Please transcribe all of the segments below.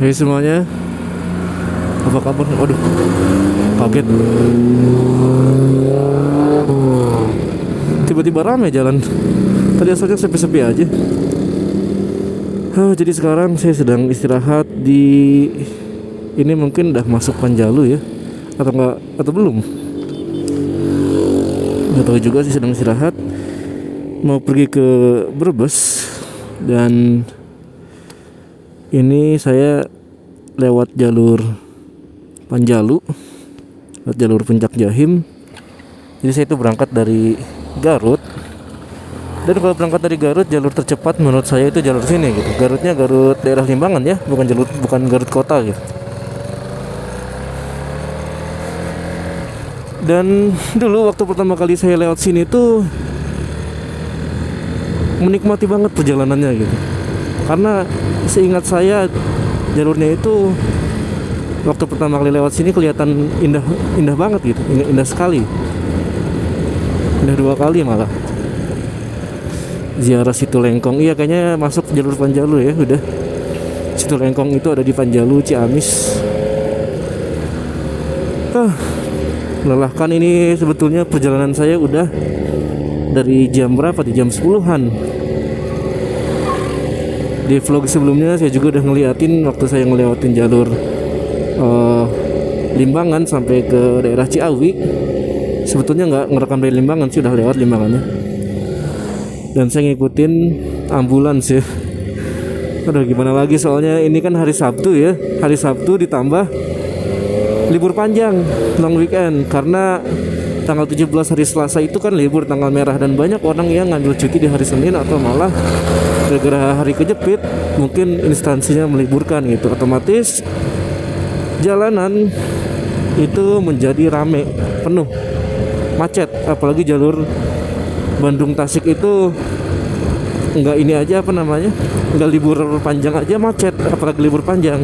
Hai semuanya, apa kabar? Waduh, kaget. Tiba-tiba ramai jalan. Tadi asalnya sepi-sepi aja. Jadi sekarang saya sedang istirahat di ini, mungkin udah masuk Panjalu ya, atau enggak, atau belum? Nggak tahu juga sih, sedang istirahat. Mau pergi ke Brebes, dan ini saya lewat jalur Panjalu, lewat jalur Puncak Jahim. Jadi saya itu berangkat dari Garut, dan kalau berangkat dari Garut, jalur tercepat menurut saya itu jalur sini gitu. Garutnya Garut daerah Limbangan ya, bukan Garut kota gitu. Dan dulu waktu pertama kali saya lewat sini tuh menikmati banget perjalanannya gitu. Karena seingat saya jalurnya itu waktu pertama kali lewat sini kelihatan indah banget gitu, indah sekali, indah dua kali malah. Ziarah Situ Lengkong, iya kayaknya masuk jalur Panjalu ya, udah. Situ Lengkong itu ada di Panjalu, Ciamis. Melelahkan ini sebetulnya perjalanan saya udah dari jam berapa? Di jam 10-an. Di vlog sebelumnya saya juga udah ngeliatin waktu saya ngelewatin jalur Limbangan sampai ke daerah Ciawi. Sebetulnya nggak ngerekam dari Limbangan sih, udah lewat Limbangannya. Dan saya ngikutin ambulans ya. Aduh, gimana lagi, soalnya ini kan hari Sabtu ya. Hari Sabtu ditambah libur panjang, long weekend. Karena tanggal 17 hari Selasa itu kan libur, tanggal merah, dan banyak orang yang ngambil cuti di hari Senin, atau malah gara-gara hari kejepit mungkin instansinya meliburkan gitu. Otomatis jalanan itu menjadi rame, penuh, macet. Apalagi jalur Bandung Tasik itu enggak ini aja, apa namanya, enggak libur panjang aja macet, apalagi libur panjang.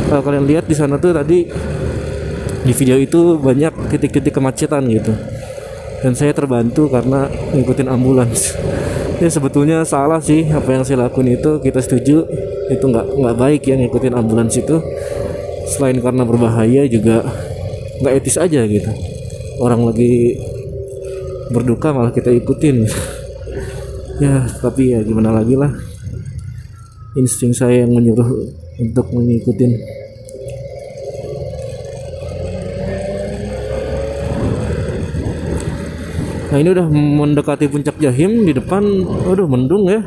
Kalau kalian lihat di sana tuh tadi di video itu banyak titik-titik kemacetan gitu. Dan saya terbantu karena ngikutin ambulans. Ya sebetulnya salah sih apa yang saya lakuin itu, kita setuju itu nggak baik ya ngikutin ambulans itu. Selain karena berbahaya, juga nggak etis aja gitu. Orang lagi berduka malah kita ikutin. Ya tapi ya gimana lagi lah, insting saya yang menyuruh untuk mengikutin. Nah ini udah mendekati Puncak Jahim. Di depan, waduh, mendung ya.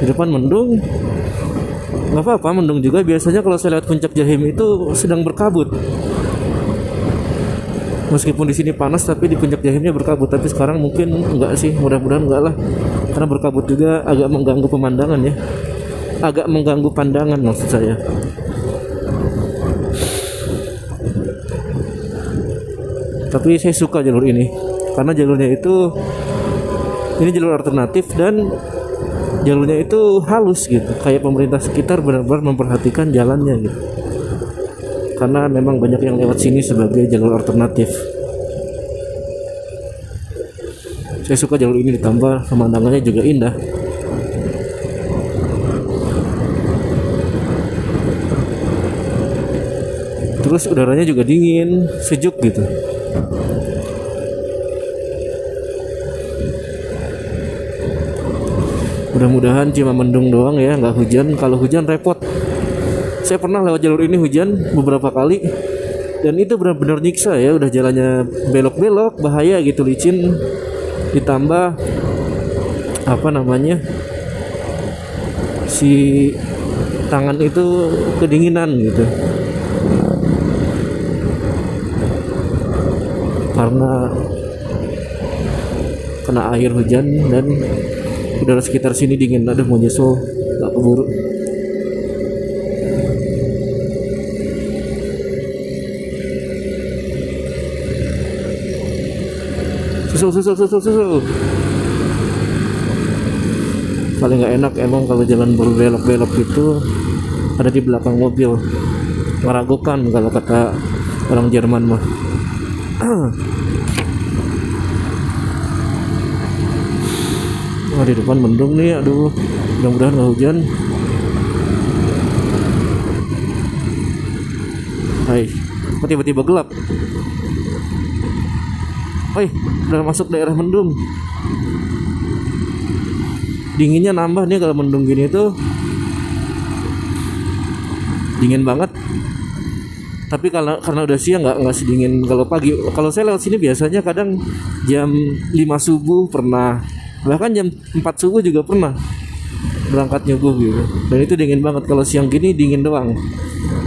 Di depan mendung. Nggak apa-apa, mendung juga. Biasanya kalau saya lihat Puncak Jahim itu sedang berkabut. Meskipun di sini panas, tapi di Puncak Jahimnya berkabut. Tapi sekarang mungkin enggak sih, mudah-mudahan enggak lah. Karena berkabut juga agak mengganggu pemandangan ya. Agak mengganggu pandangan maksud saya. Tapi saya suka jalur ini. Karena jalurnya itu, ini jalur alternatif, dan jalurnya itu halus gitu, kayak pemerintah sekitar benar-benar memperhatikan jalannya gitu. Karena memang banyak yang lewat sini sebagai jalur alternatif. Saya suka jalur ini, ditambah pemandangannya juga indah. Terus udaranya juga dingin, sejuk gitu. Mudah-mudahan cuma mendung doang ya, nggak hujan. Kalau hujan repot. Saya pernah lewat jalur ini hujan beberapa kali, dan itu benar-benar nyiksa ya. Udah jalannya belok-belok, bahaya gitu, licin. Ditambah apa namanya, si tangan itu kedinginan gitu. Karena kena air hujan, dan udara sekitar sini dingin. Aduh, mau nyusul gak keburu. Susul. Paling gak enak emang kalau jalan berbelok-belok gitu, ada di belakang mobil. Meragukan kalau kata orang Jerman mah. di depan mendung nih, aduh, mudah-mudahan nggak hujan. Hai, kok tiba-tiba gelap? Hai, udah masuk daerah mendung. Dinginnya nambah nih kalau mendung gini tuh, dingin banget. Tapi karena udah siang nggak sedingin kalau pagi. Kalau saya lewat sini biasanya kadang jam 5 subuh pernah, bahkan jam 4 subuh juga pernah berangkat nyubuh gitu. Dan itu dingin banget. Kalau siang gini dingin doang,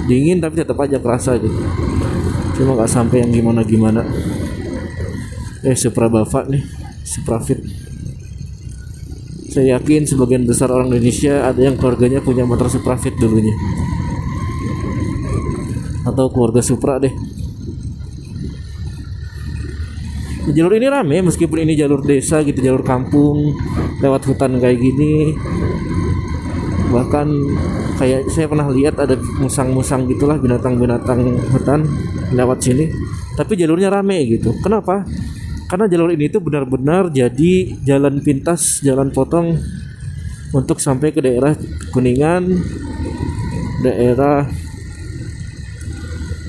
dingin tapi tetap aja kerasa gitu. Cuma nggak sampai yang gimana-gimana. Supra Bafa nih, Suprafit. Saya yakin sebagian besar orang Indonesia ada yang keluarganya punya motor Suprafit dulunya, atau keluarga Supra deh. Jalur ini rame meskipun ini jalur desa gitu, jalur kampung lewat hutan kayak gini. Bahkan kayak saya pernah lihat ada musang-musang gitulah, binatang-binatang hutan lewat sini. Tapi jalurnya rame gitu. Kenapa? Karena jalur ini tuh benar-benar jadi jalan pintas, jalan potong untuk sampai ke daerah Kuningan, daerah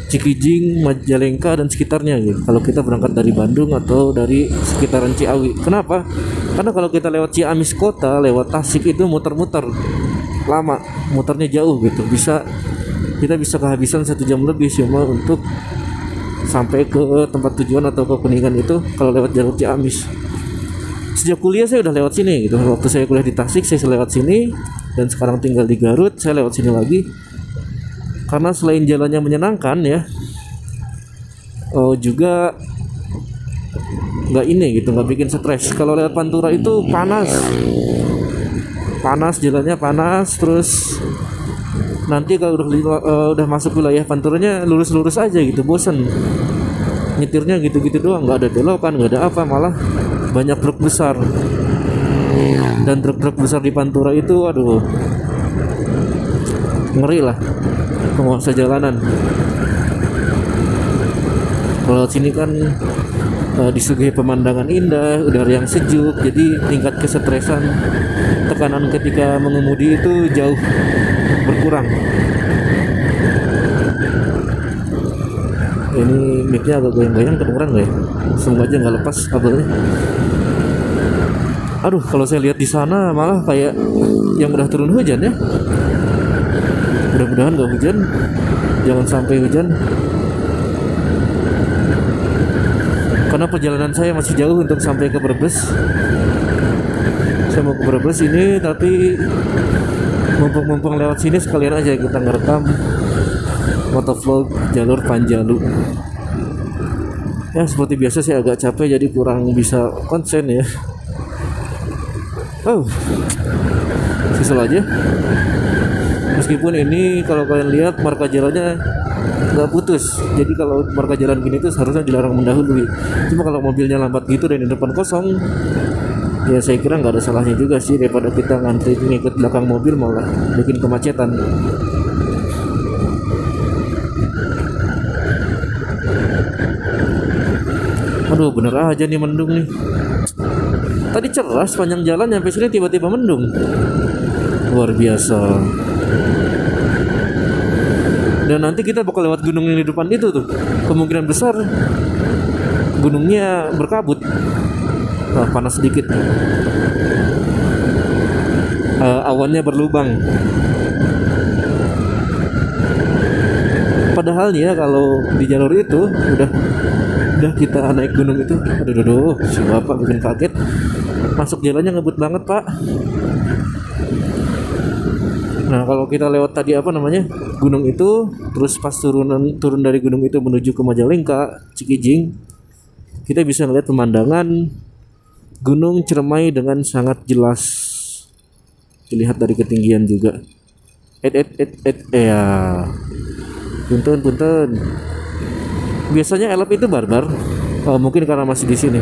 Cikijing, Majalengka dan sekitarnya gitu. Kalau kita berangkat dari Bandung atau dari sekitaran Ciawi. Kenapa? Karena kalau kita lewat Ciamis kota, lewat Tasik itu muter-muter lama, muternya jauh gitu. Kita bisa kehabisan 1 jam lebih cuma untuk sampai ke tempat tujuan atau ke Kuningan itu kalau lewat jalur Ciamis. Sejak kuliah saya udah lewat sini gitu. Waktu saya kuliah di Tasik saya lewat sini, dan sekarang tinggal di Garut saya lewat sini lagi. Karena selain jalannya menyenangkan ya, juga nggak ini gitu, nggak bikin stres. Kalau lewat Pantura itu panas jalannya panas, terus nanti kalau udah masuk wilayah Panturanya lurus-lurus aja gitu, bosan nyetirnya gitu-gitu doang, nggak ada belokan, nggak ada apa, malah banyak truk besar. Dan truk-truk besar di Pantura itu aduh, ngeri lah penguasa jalanan. Kalau sini kan disuguhi pemandangan indah, udara yang sejuk, jadi tingkat kesetresan, tekanan ketika mengemudi itu jauh berkurang. Ini mic-nya agak goyang-goyang, kedengeran nggak ya? Semoga aja nggak lepas kabelnya. Aduh, kalau saya lihat di sana malah kayak yang udah turun hujan ya. Mudah-mudahan nggak hujan, jangan sampai hujan. Karena perjalanan saya masih jauh untuk sampai ke Brebes. Saya mau ke Brebes ini, tapi mumpung lewat sini sekalian aja kita ngerekam motovlog jalur Panjalu. Ya seperti biasa saya agak capek jadi kurang bisa konsen ya. Sisal aja. Meskipun ini kalau kalian lihat marka jalannya nggak putus, jadi kalau marka jalan gini tuh seharusnya dilarang mendahului. Cuma kalau mobilnya lambat gitu dan di depan kosong, ya saya kira nggak ada salahnya juga sih, daripada kita ngantri ngikut belakang mobil malah bikin kemacetan. Aduh, bener aja nih mendung nih. Tadi cerah sepanjang jalan, sampai sini tiba-tiba mendung. Luar biasa. Dan nanti kita bakal lewat gunung yang di depan itu tuh. Kemungkinan besar gunungnya berkabut. Panas sedikit. Awannya berlubang. Padahal ya kalau di jalur itu udah kita naik gunung itu, aduh, si bapak bikin kaget. Masuk jalannya ngebut banget pak. Nah kalau kita lewat tadi gunung itu, terus pas turun dari gunung itu menuju ke Majalengka, Cikijing, kita bisa melihat pemandangan Gunung Ciremai dengan sangat jelas dilihat dari ketinggian juga. Ya, punten. Biasanya elep itu barbar, mungkin karena masih di sini.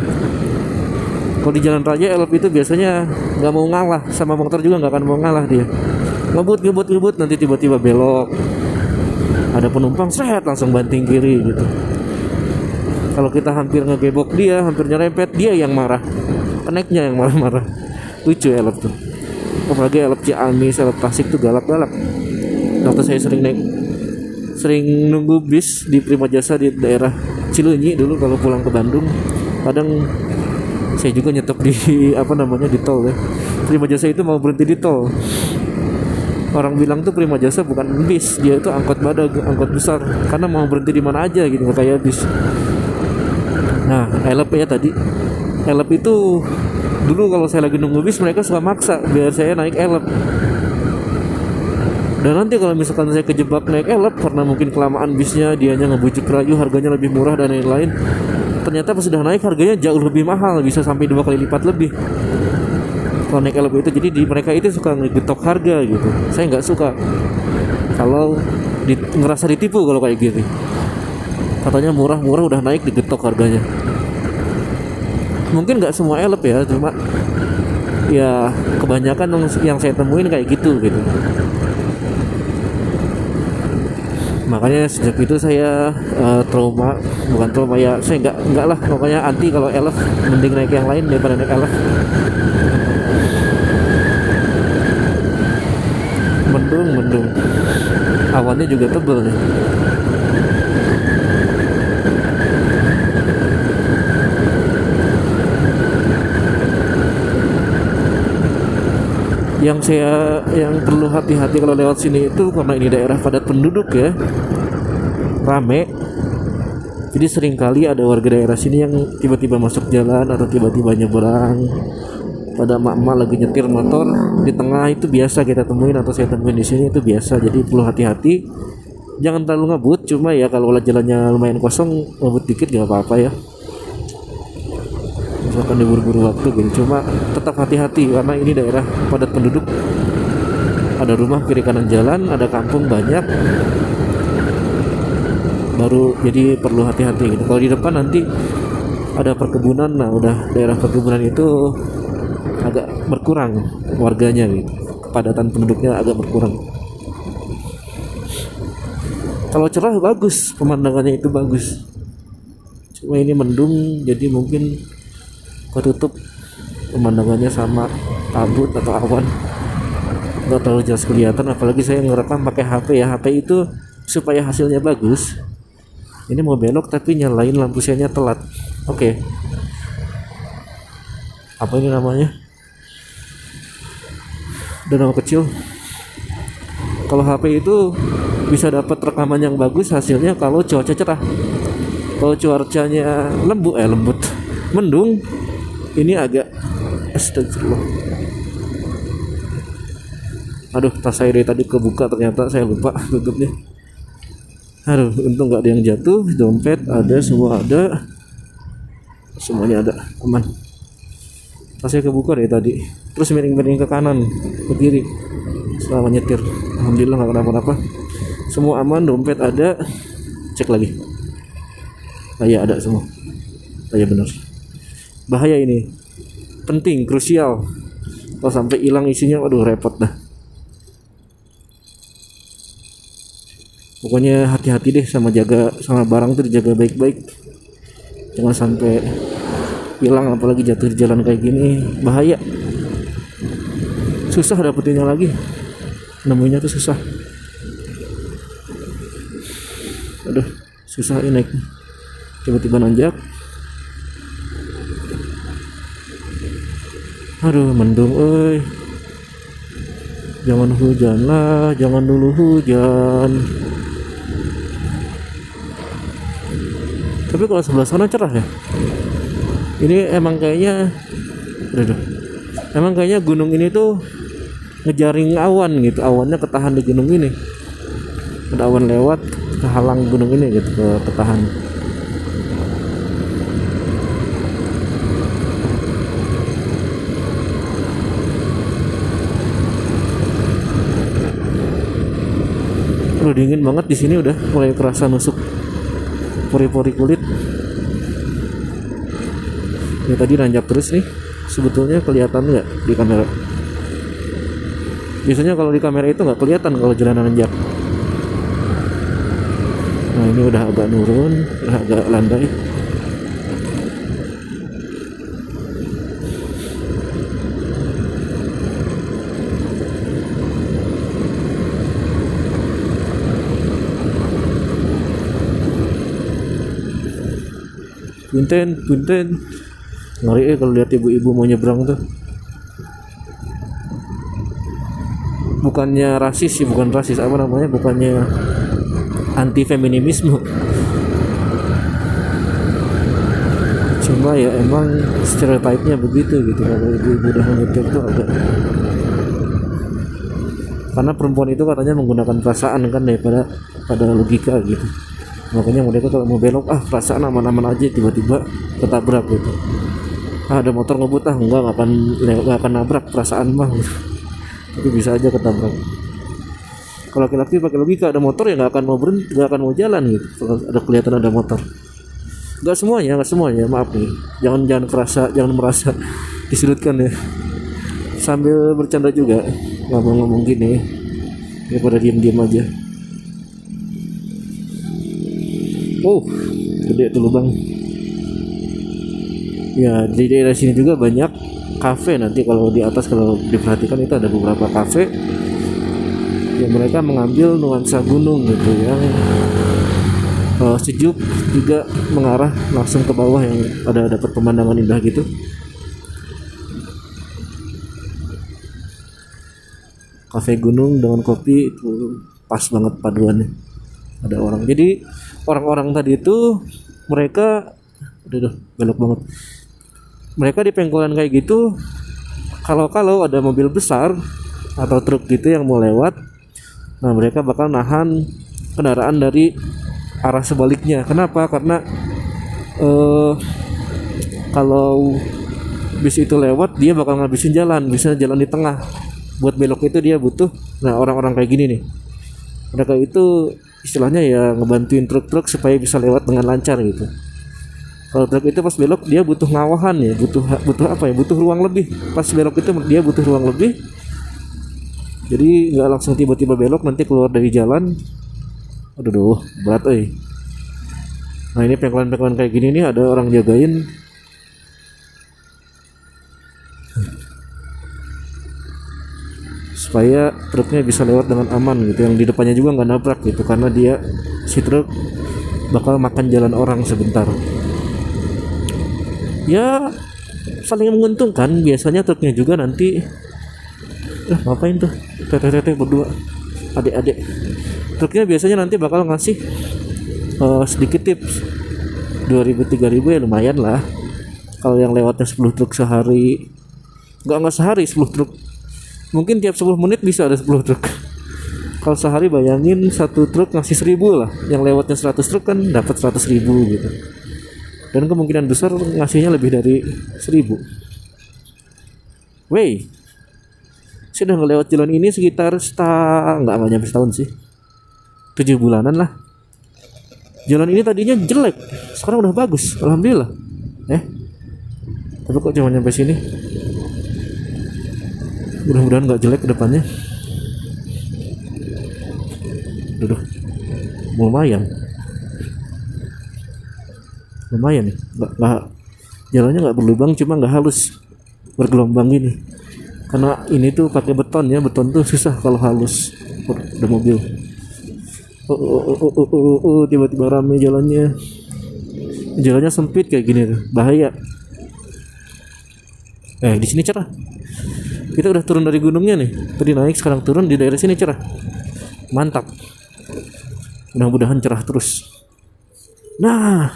Kalau di jalan raya elep itu biasanya nggak mau ngalah, sama motor juga nggak akan mau ngalah dia. Ngebut, nanti tiba-tiba belok. Ada penumpang seret langsung banting kiri gitu. Kalau kita hampir ngegebok dia, hampir nyerempet, dia yang marah. Keneknya yang marah-marah. lucu elep tuh, apalagi elep Ciamis, elep Tasik tuh galak-galak. Waktu saya sering nunggu bis di Prima Jasa di daerah Cileunyi dulu kalau pulang ke Bandung, kadang saya juga nyetop di apa namanya di tol ya. Prima Jasa itu mau berhenti di tol. Orang bilang tuh Prima Jasa bukan bis, dia itu angkot badag, angkot besar, karena mau berhenti di mana aja gitu, nggak kayak bis. Nah, elep ya tadi. Elep itu dulu kalau saya lagi nunggu bis mereka suka maksa biar saya naik elep. Dan nanti kalau misalkan saya kejebak naik elep karena mungkin kelamaan bisnya, dianya ngebujuk rayu harganya lebih murah dan lain-lain, ternyata pas sudah naik harganya jauh lebih mahal, bisa sampai 2 kali lipat lebih kalau naik elep itu. Jadi mereka itu suka ngegetok harga gitu. Saya nggak suka kalau ngerasa ditipu kalau kayak gitu. Katanya murah-murah udah naik digetok harganya. Mungkin nggak semua elep ya, cuma ya kebanyakan yang saya temuin kayak gitu. Makanya sejak itu saya bukan trauma ya, saya nggak lah, pokoknya anti kalau elef, mending naik yang lain daripada naik elef. Mendung awannya juga tebel nih. Yang perlu hati-hati kalau lewat sini itu karena ini daerah padat penduduk ya, rame. Jadi seringkali ada warga daerah sini yang tiba-tiba masuk jalan atau tiba-tiba nyebrang. Pada emak-emak lagi nyetir motor di tengah, itu biasa kita temuin atau saya temuin di sini, itu biasa. Jadi perlu hati-hati, jangan terlalu ngebut. Cuma ya kalau jalannya lumayan kosong, ngebut dikit gak apa-apa ya, misalkan diburu-buru waktu gitu. Cuma tetap hati-hati karena ini daerah padat penduduk, ada rumah kiri kanan jalan, ada kampung banyak, baru jadi perlu hati-hati gitu. Kalau di depan nanti ada perkebunan, nah udah daerah perkebunan itu agak berkurang warganya gitu, kepadatan penduduknya agak berkurang. Kalau cerah bagus, pemandangannya itu bagus. Cuma ini mendung, jadi mungkin ketutup pemandangannya sama kabut atau awan, nggak terlalu jelas kelihatan. Apalagi saya ngerekam pakai HP ya, HP itu supaya hasilnya bagus. Ini mau belok tapi nyalain lampu sianya telat. Oke. Apa ini namanya? Danau kecil. Kalau HP itu bisa dapat rekaman yang bagus hasilnya kalau cuaca cerah. Kalau cuacanya lembut, mendung, ini agak astagfirullah. Aduh, tas saya dari tadi kebuka, ternyata saya lupa tutupnya. Aduh, untung nggak ada yang jatuh. Dompet ada, semua ada, semuanya ada, aman. Tas saya kebuka dari tadi, terus miring-miring ke kanan, ke kiri selama nyetir. Alhamdulillah nggak kenapa-napa, semua aman. Dompet ada, cek lagi. Ya ada semua. Ya benar. Bahaya ini, penting, krusial. Kalau sampai hilang isinya, waduh repot dah. Pokoknya hati-hati deh sama barang tuh, dijaga baik-baik. Jangan sampai hilang, apalagi jatuh di jalan kayak gini, bahaya. Susah dapetinnya lagi, nemunya tuh susah. Aduh, susah ini naik. Tiba-tiba nanjak. Aduh, mendung euy. Jangan hujan lah, jangan dulu hujan. Tapi kalau sebelah sana cerah ya. Ini emang kayaknya gunung ini tuh ngejaring awan gitu, awannya ketahan di gunung ini. Ada awan lewat kehalang gunung ini gitu, ketahan. Udah dingin banget di sini, udah mulai kerasa nusuk pori-pori kulit. Ini tadi nanjak terus nih. Sebetulnya kelihatan nggak di kamera? Biasanya kalau di kamera itu nggak kelihatan kalau jalanan nanjak. Nah ini udah agak nurun, udah agak landai. punten. Ngeri kalau lihat ibu-ibu mau nyebrang tuh. Bukannya rasis sih, bukan rasis, apa namanya, bukannya anti feminisme, cuma ya emang stereotipnya begitu gitu. Kalau ibu-ibu udah menyetir tuh agak, karena perempuan itu katanya menggunakan perasaan kan daripada pada logika gitu. Makanya mereka kalau mau belok perasaan aman-aman aja, tiba-tiba ketabrak gitu. Ada motor ngebut nggak akan nabrak, perasaan mah gitu. Tapi bisa aja ketabrak. Kalau laki-laki pakai logika, ada motor ya nggak akan mau berhenti, nggak akan mau jalan gitu kalau ada kelihatan ada motor. Nggak semuanya, maaf nih, jangan merasa disudutkan ya. Sambil bercanda juga, ngomong gini daripada diam aja. Gede tuh lubang. Ya, di daerah sini juga banyak kafe. Nanti kalau di atas, kalau diperhatikan itu ada beberapa kafe yang mereka mengambil nuansa gunung gitu, yang sejuk juga mengarah langsung ke bawah, yang dapat pemandangan indah gitu. Kafe gunung dengan kopi itu pas banget paduannya. Ada orang. Jadi orang-orang tadi itu mereka belok banget. Mereka di pengkolan kayak gitu, kalau ada mobil besar atau truk gitu yang mau lewat, nah mereka bakal nahan kendaraan dari arah sebaliknya. Kenapa? Karena kalau bis itu lewat, dia bakal ngabisin jalan, bisa jalan di tengah. Buat belok itu dia butuh. Nah, orang-orang kayak gini nih, mereka itu istilahnya ya ngebantuin truk-truk supaya bisa lewat dengan lancar gitu. Kalau truk itu pas belok dia butuh ngawahan ya, butuh butuh ruang lebih. Pas belok itu dia butuh ruang lebih. Jadi nggak langsung tiba-tiba belok nanti keluar dari jalan. Aduh, berat Nah, ini pengkolan kayak gini nih ada orang jagain. Supaya truknya bisa lewat dengan aman gitu, yang di depannya juga nggak nabrak gitu, karena si truk bakal makan jalan orang sebentar. Ya saling menguntungkan, biasanya truknya juga nanti ngapain tuh teteh berdua, adik-adik, truknya biasanya nanti bakal ngasih sedikit tips 2.000-3.000 ya, lumayan lah. Kalau yang lewatnya 10 truk sehari, nggak sehari 10 truk, mungkin tiap 10 menit bisa ada 10 truk. Kalau sehari bayangin satu truk ngasih 1.000 lah, yang lewatnya 100 truk kan dapat 100.000 gitu, dan kemungkinan besar ngasihnya lebih dari 1.000. Saya udah ngelewat jalan ini sekitar nggak nyampe setahun sih, 7 bulanan lah. Jalan ini tadinya jelek, sekarang udah bagus, alhamdulillah. Tapi kok cuma nyampe sini. Mudah-mudahan nggak jelek ke depannya. Lumayan nih, nggak jalannya nggak berlubang, cuma nggak halus, bergelombang gini. Karena ini tuh pakai beton ya, beton tuh susah kalau halus. Ada mobil. Tiba-tiba rame jalannya sempit kayak gini tuh, bahaya. Di sini cerah. Kita udah turun dari gunungnya nih, tadi naik sekarang turun, di daerah sini cerah, mantap. Mudah-mudahan cerah terus. Nah,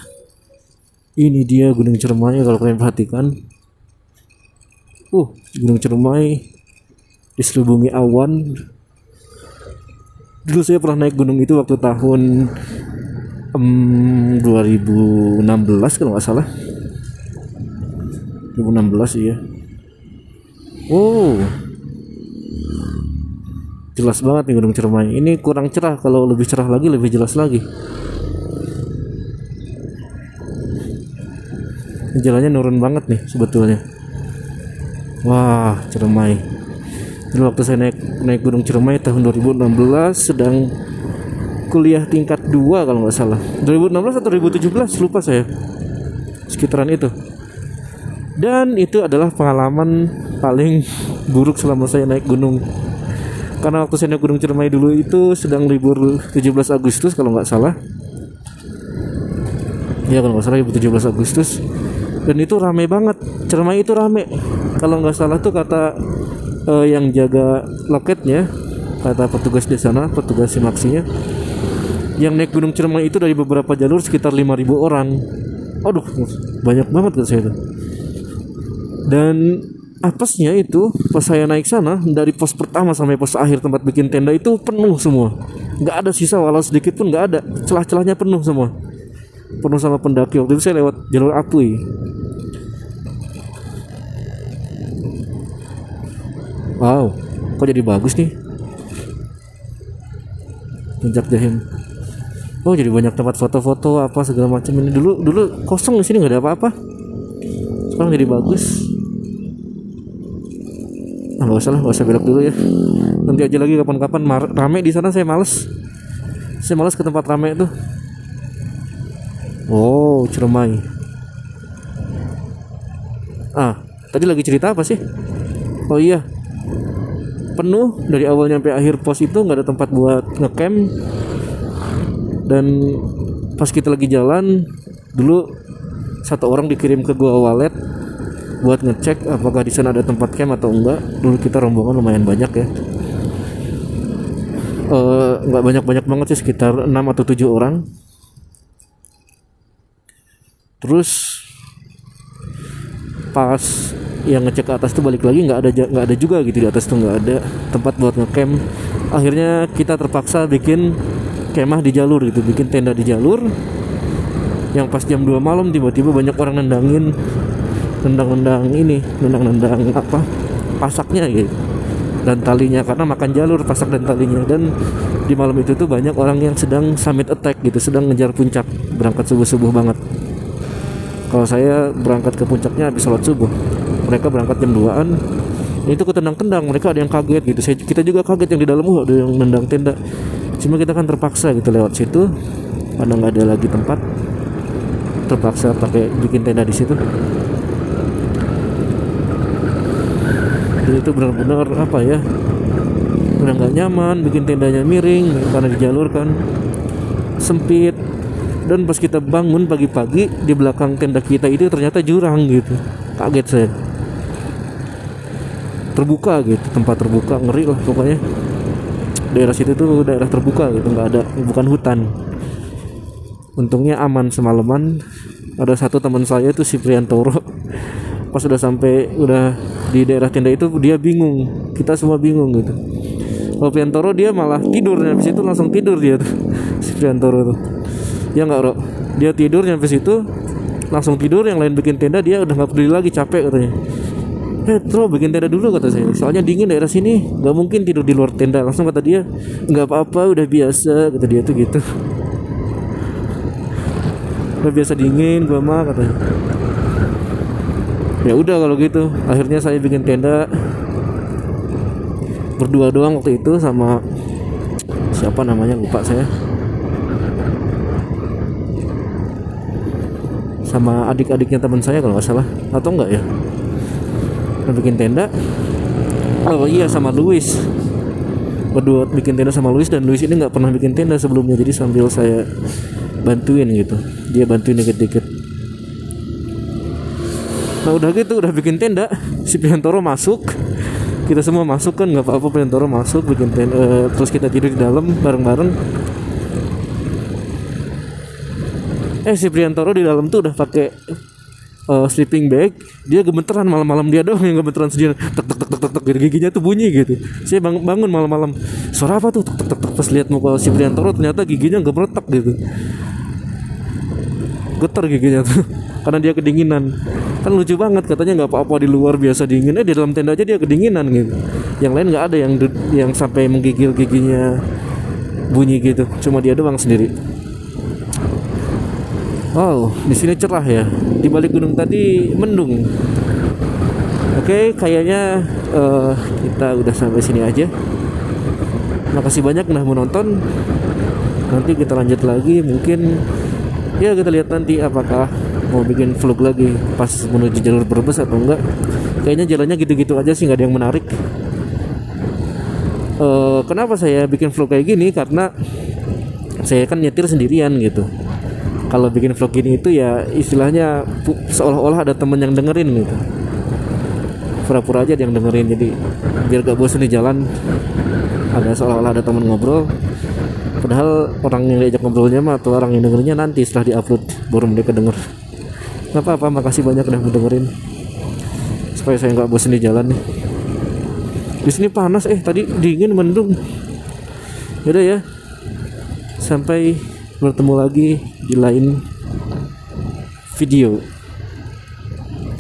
ini dia Gunung Ciremai kalau kalian perhatikan. Gunung Ciremai diselubungi awan. Dulu saya pernah naik gunung itu waktu tahun 2016 kalau nggak salah. 2016 iya. Jelas banget nih Gunung Ciremai. Ini kurang cerah, kalau lebih cerah lagi lebih jelas lagi. Jalannya nurun banget nih sebetulnya. Wah, Ciremai. Dulu waktu saya naik Gunung Ciremai tahun 2016, sedang kuliah tingkat 2 kalau nggak salah. 2016 atau 2017 lupa saya. Sekitaran itu. Dan itu adalah pengalaman paling buruk selama saya naik gunung. Karena waktu saya naik Gunung Ciremai dulu itu sedang libur 17 Agustus kalau nggak salah. Ya kalau nggak salah 17 Agustus. Dan itu rame banget. Ciremai itu rame. Kalau nggak salah tuh kata yang jaga loketnya, kata petugas di sana, petugas simaksinya, yang naik Gunung Ciremai itu dari beberapa jalur sekitar 5.000 orang. Aduh, banyak banget kata saya itu. Dan apesnya itu pas saya naik sana, dari pos pertama sampai pos akhir tempat bikin tenda itu penuh semua. Nggak ada sisa walau sedikit pun, nggak ada. Celah-celahnya penuh semua. Penuh sama pendaki. Waktu itu saya lewat jalur Apui. Wow, kok jadi bagus nih Puncak Jahim. Oh, jadi banyak tempat foto-foto apa segala macam ini. Dulu kosong di sini, nggak ada apa-apa. Sekarang jadi bagus. Nggak usah belok dulu ya. Nanti aja lagi kapan-kapan. Rame di sana, saya males ke tempat rame itu. Oh, Ciremai. Tadi lagi cerita apa sih? Oh iya, penuh dari awal nyampe akhir pos itu, nggak ada tempat buat ngecamp. Dan pas kita lagi jalan dulu, satu orang dikirim ke Gua Walet buat ngecek apakah di sana ada tempat camp atau enggak. Dulu kita rombongan lumayan banyak ya. Nggak banyak banget sih, sekitar 6 atau 7 orang. Terus pas yang ngecek ke atas tuh balik lagi, nggak ada juga gitu, di atas tuh nggak ada tempat buat ngecamp. Akhirnya kita terpaksa bikin kemah di jalur gitu, bikin tenda di jalur. Yang pas jam 2 malam tiba-tiba banyak orang nendang apa, pasaknya gitu dan talinya, karena makan jalur pasak dan talinya. Dan di malam itu tuh banyak orang yang sedang summit attack gitu, sedang ngejar puncak, berangkat subuh banget. Kalau saya berangkat ke puncaknya habis sholat subuh, mereka berangkat jam 2-an. Itu ketendang-tendang, mereka ada yang kaget gitu. Kita juga kaget yang di dalam, ada yang nendang tenda. Cuma kita kan terpaksa gitu lewat situ, karena nggak ada lagi tempat, terpaksa pakai bikin tenda di situ. Jadi itu benar-benar apa ya, udah nggak nyaman, bikin tendanya miring karena di jalur kan sempit. Dan pas kita bangun pagi-pagi, di belakang tenda kita itu ternyata jurang gitu. Kaget saya. Terbuka gitu, tempat terbuka, ngeri lah pokoknya. Daerah situ tuh daerah terbuka gitu, nggak ada, bukan hutan. Untungnya aman semalaman. Ada satu teman saya itu si Priantoro, pas udah sampai, udah di daerah tenda itu dia bingung, kita semua bingung gitu. Kalau Priantoro dia malah tidur, habis itu langsung tidur dia tuh, si Priantoro tuh. Ya nggak, Bro, dia tidur nyampe situ langsung tidur. Yang lain bikin tenda, dia udah nggak peduli lagi, capek katanya. Terus bikin tenda dulu kata saya, soalnya dingin daerah sini, nggak mungkin tidur di luar tenda. Langsung kata dia, nggak apa-apa, udah biasa, kata dia tuh gitu. Udah biasa dingin gua mah, katanya. Ya udah kalau gitu, akhirnya saya bikin tenda berdua doang waktu itu, sama siapa namanya lupa saya, sama adik-adiknya teman saya kalau nggak salah, atau enggak ya, bikin tenda. Oh iya, sama Luis, berdua bikin tenda sama Luis. Dan Luis ini nggak pernah bikin tenda sebelumnya, jadi sambil saya bantuin gitu, dia bantuin dikit-dikit. Nah udah gitu, udah bikin tenda, si Priantoro masuk, kita semua masuk kan, nggak apa-apa, Priantoro masuk bikin tenda, terus kita tidur di dalam bareng-bareng. Si Priantoro di dalam tuh udah pakai sleeping bag. Dia gemeteran malam-malam, dia doang yang gemeteran sendiri, tek tek tek tek tek, giginya tuh bunyi gitu. Saya bangun malam-malam, suara apa tuh, tek tek tek. Pas lihat muka si Priantoro, ternyata giginya gemeretak gitu, getar giginya tuh karena dia kedinginan. Kan lucu banget, katanya nggak apa-apa di luar biasa dingin, di dalam tenda aja dia kedinginan gitu. Yang lain nggak ada yang sampai menggigil giginya bunyi gitu, cuma dia doang sendiri. Wow, di sini cerah ya. Di balik gunung tadi mendung. Oke, kayaknya kita udah sampai sini aja. Makasih banyak udah menonton. Nanti kita lanjut lagi, mungkin ya kita lihat nanti apakah mau bikin vlog lagi pas menuju jalur Brebes atau enggak. Kayaknya jalannya gitu-gitu aja sih, nggak ada yang menarik. Kenapa saya bikin vlog kayak gini? Karena saya kan nyetir sendirian gitu. kalau bikin vlog gini itu ya istilahnya seolah-olah ada temen yang dengerin gitu, pura-pura aja ada yang dengerin, jadi biar gak bosan di jalan, ada seolah-olah ada temen ngobrol, padahal orang yang diajak ngobrolnya mah atau orang yang dengernya nanti setelah diupload baru mereka denger. Gak apa-apa, makasih banyak udah mendengerin supaya saya nggak bosan di jalan nih. Di sini panas, tadi dingin mendung. Yaudah ya, sampai bertemu lagi di lain video.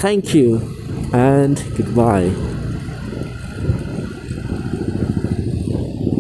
Thank you and goodbye.